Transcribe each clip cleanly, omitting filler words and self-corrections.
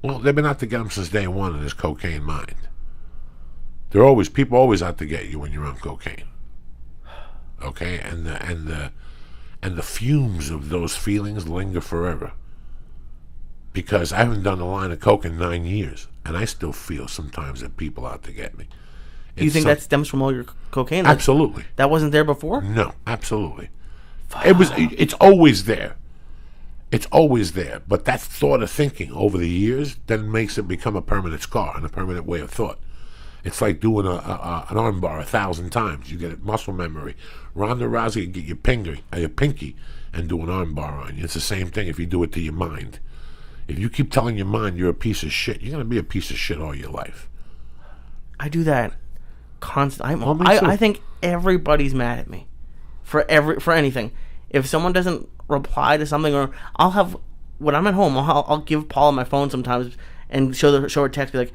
Well, they've been out to get them since day one in this cocaine mind. People always out to get you when you're on cocaine. Okay, and the fumes of those feelings linger forever. Because I haven't done a line of coke in 9 years, and I still feel sometimes that people out to get me. Do you think that stems from all your cocaine? Absolutely. That wasn't there before? No, absolutely. It's always there. It's always there. But that thought of thinking over the years then makes it become a permanent scar and a permanent way of thought. It's like doing an arm bar 1,000 times. You get muscle memory. Ronda Rousey can get your pinky and do an arm bar on you. It's the same thing if you do it to your mind. If you keep telling your mind you're a piece of shit, you're going to be a piece of shit all your life. I do that constantly. I think everybody's mad at me for anything. If someone doesn't reply to something, or when I'm at home, I'll give Paula my phone sometimes and show her text, be like,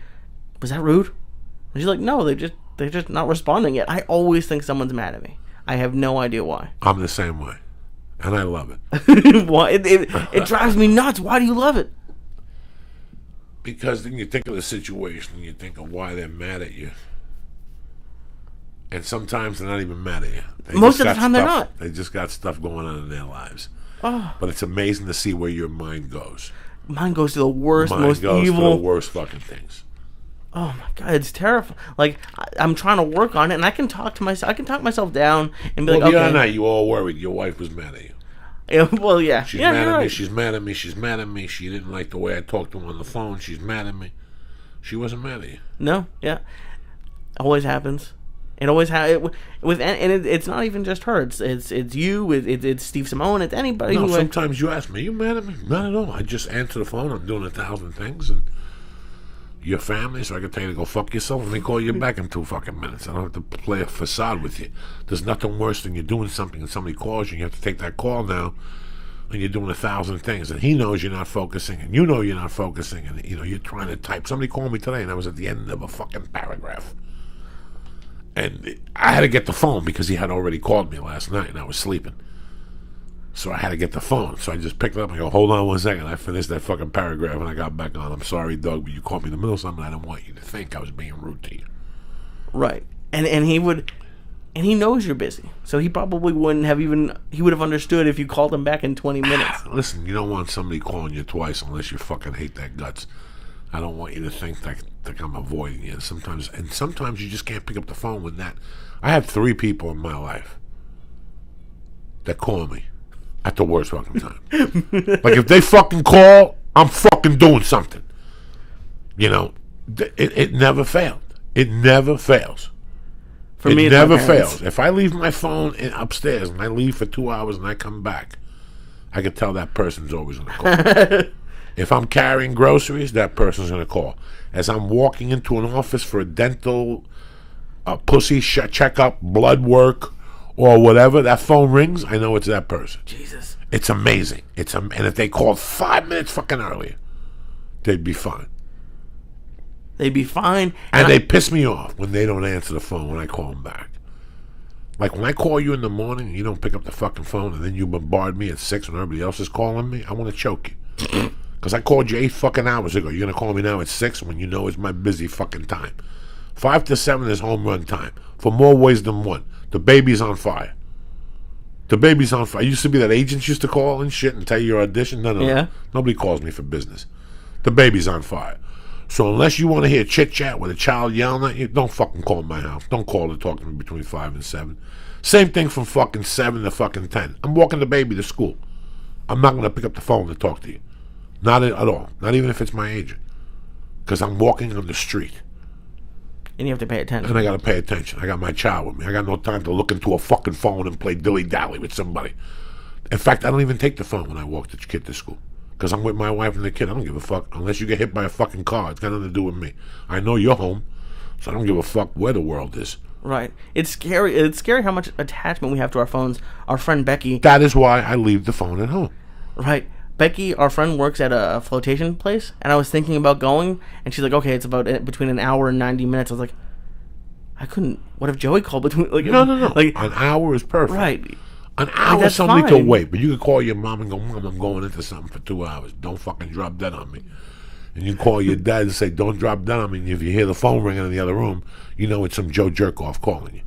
"Was that rude?" And she's like, "No, they're just not responding yet." I always think someone's mad at me. I have no idea why. I'm the same way, and I love it. Why? It drives me nuts. Why do you love it? Because then you think of the situation and you think of why they're mad at you. And sometimes they're not even mad at you. Most of the time they're not. They just got stuff going on in their lives. Oh. But it's amazing to see where your mind goes. Mine goes to the worst, most evil. Mine goes to the worst fucking things. Oh my God, it's terrifying. Like, I'm trying to work on it, and I can talk myself down and be like, okay. The other night you all worried your wife was mad at you. Yeah, well, yeah. She's mad at me. She's mad at me. She's mad at me. She didn't like the way I talked to her on the phone. She's mad at me. She wasn't mad at you. No, yeah. Always happens. It always happens. It's not even just her. It's you. It's Steve Simone. It's anybody. No, sometimes you ask me, "You mad at me?" Not at all. I just answer the phone. I'm doing 1,000 things, and your family, so I can tell you to go fuck yourself. Let me call you back in 2 fucking minutes. I don't have to play a facade with you. There's nothing worse than you're doing something and somebody calls you. You have to take that call now, and you're doing 1,000 things, and he knows you're not focusing, and you know you're not focusing, and you're trying to type. Somebody called me today, and I was at the end of a fucking paragraph. And I had to get the phone because he had already called me last night and I was sleeping. So I had to get the phone. So I just picked it up and I go, "Hold on 1 second." I finished that fucking paragraph and I got back on. "I'm sorry, Doug, but you caught me in the middle of something. I didn't want you to think I was being rude to you." Right. And he knows you're busy. So he probably wouldn't have he would have understood if you called him back in 20 minutes. Listen, you don't want somebody calling you twice unless you fucking hate their guts. I don't want you to think that I'm avoiding you. Sometimes you just can't pick up the phone with that. I have 3 people in my life that call me at the worst fucking time. Like, if they fucking call, I'm fucking doing something. It never failed. It never fails. For me, it never fails. If I leave my phone upstairs and I leave for 2 hours and I come back, I can tell that person's always going to call. If I'm carrying groceries, that person's going to call. As I'm walking into an office for a dental, pussy checkup, blood work, or whatever, that phone rings, I know it's that person. Jesus. It's amazing. And if they called 5 minutes fucking earlier, they'd be fine. They'd be fine. And they piss me off when they don't answer the phone when I call them back. Like, when I call you in the morning and you don't pick up the fucking phone and then you bombard me at 6 when everybody else is calling me, I want to choke you. Because I called you 8 fucking hours ago. You're going to call me now at 6 when you know it's my busy fucking time. 5 to 7 is home run time. For more ways than one. The baby's on fire. The baby's on fire. It used to be that agents used to call and shit and tell you your audition. No. Yeah. Nobody calls me for business. The baby's on fire. So unless you want to hear chit-chat with a child yelling at you, don't fucking call my house. Don't call to talk to me between 5 and 7. Same thing from fucking 7 to fucking 10. I'm walking the baby to school. I'm not going to pick up the phone to talk to you. Not at all. Not even if it's my agent. Because I'm walking on the street. And you have to pay attention. And I got to pay attention. I got my child with me. I got no time to look into a fucking phone and play dilly-dally with somebody. In fact, I don't even take the phone when I walk the kid to school. Because I'm with my wife and the kid. I don't give a fuck. Unless you get hit by a fucking car. It's got nothing to do with me. I know you're home. So I don't give a fuck where the world is. Right. It's scary. It's scary how much attachment we have to our phones. Our friend Becky. That is why I leave the phone at home. Right. Becky, our friend, works at a flotation place, and I was thinking about going, and she's like, "Okay, it's about between an hour and 90 minutes." I was like, I couldn't. What if Joey called between? Like, no. Like, an hour is perfect. Right. An hour, that's somebody fine. can wait, but you can call your mom and go, "Mom, I'm going into something for 2 hours. Don't fucking drop dead on me." and you call your dad and say, don't drop down. I mean, if you hear the phone ringing in the other room, you know it's some Joe Jerkoff calling you.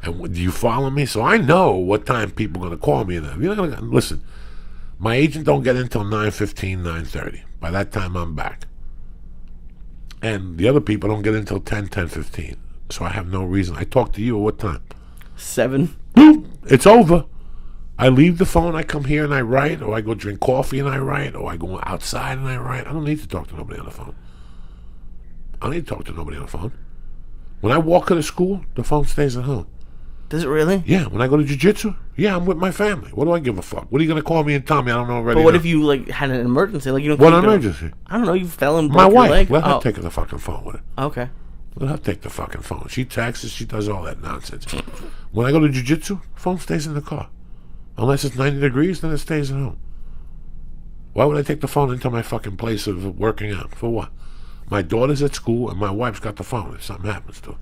And do you follow me? So I know what time people are going to call me. And you're not gonna, listen, my agent don't get in until 9:15, 9:30. By that time, I'm back. And the other people don't get in until 10, 10:15. So I have no reason. I talk to you at what time? 7. Boom. It's over. I leave the phone, I come here and I write, or I go drink coffee and I write, or I go outside and I write. I don't need to talk to nobody on the phone. I don't need to talk to nobody on the phone. When I walk to the school, the phone stays at home. Does it really? Yeah. When I go to jiu-jitsu, yeah, I'm with my family. What do I give a fuck? What are you going to call me and tell me I don't know already? But what if you like had an emergency? Like you don't. What emergency? I don't know. You fell and broke my your wife. leg. Let her take the fucking phone with her. Okay. Let her take the fucking phone. She texts, she does all that nonsense. When I go to jiu-jitsu, phone stays in the car. Unless it's 90 degrees, then it stays at home. Why would I take the phone into my fucking place of working out? For what? My daughter's at school and my wife's got the phone if something happens to her.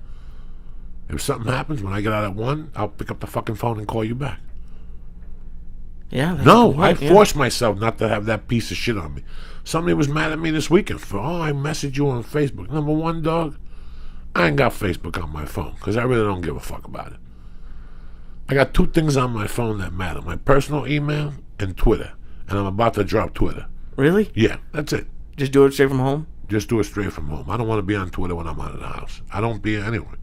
If something happens when I get out at 1, I'll pick up the fucking phone and call you back. Yeah. No, I forced myself not to have that piece of shit on me. Somebody was mad at me this weekend for, I messaged you on Facebook. Number one, dog, I ain't got Facebook on my phone because I really don't give a fuck about it. I got 2 things on my phone that matter. My personal email and Twitter. And I'm about to drop Twitter. Really? Yeah, that's it. Just do it straight from home? Just do it straight from home. I don't want to be on Twitter when I'm out of the house. I don't be anywhere.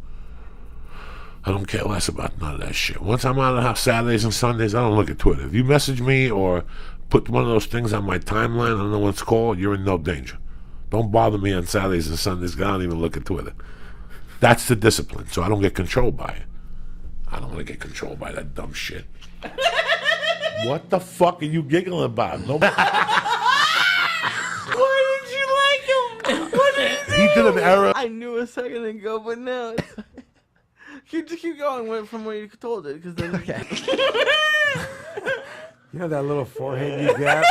I don't care less about none of that shit. Once I'm out of the house Saturdays and Sundays, I don't look at Twitter. If you message me or put one of those things on my timeline, I don't know what it's called, you're in no danger. Don't bother me on Saturdays and Sundays because I don't even look at Twitter. That's the discipline, so I don't get controlled by it. I don't want to get controlled by that dumb shit. What the fuck are you giggling about? No. Why did you like him? What did he do? He did an error. I knew a second ago, but now keep going from where you told it, because then You know that little forehead you got?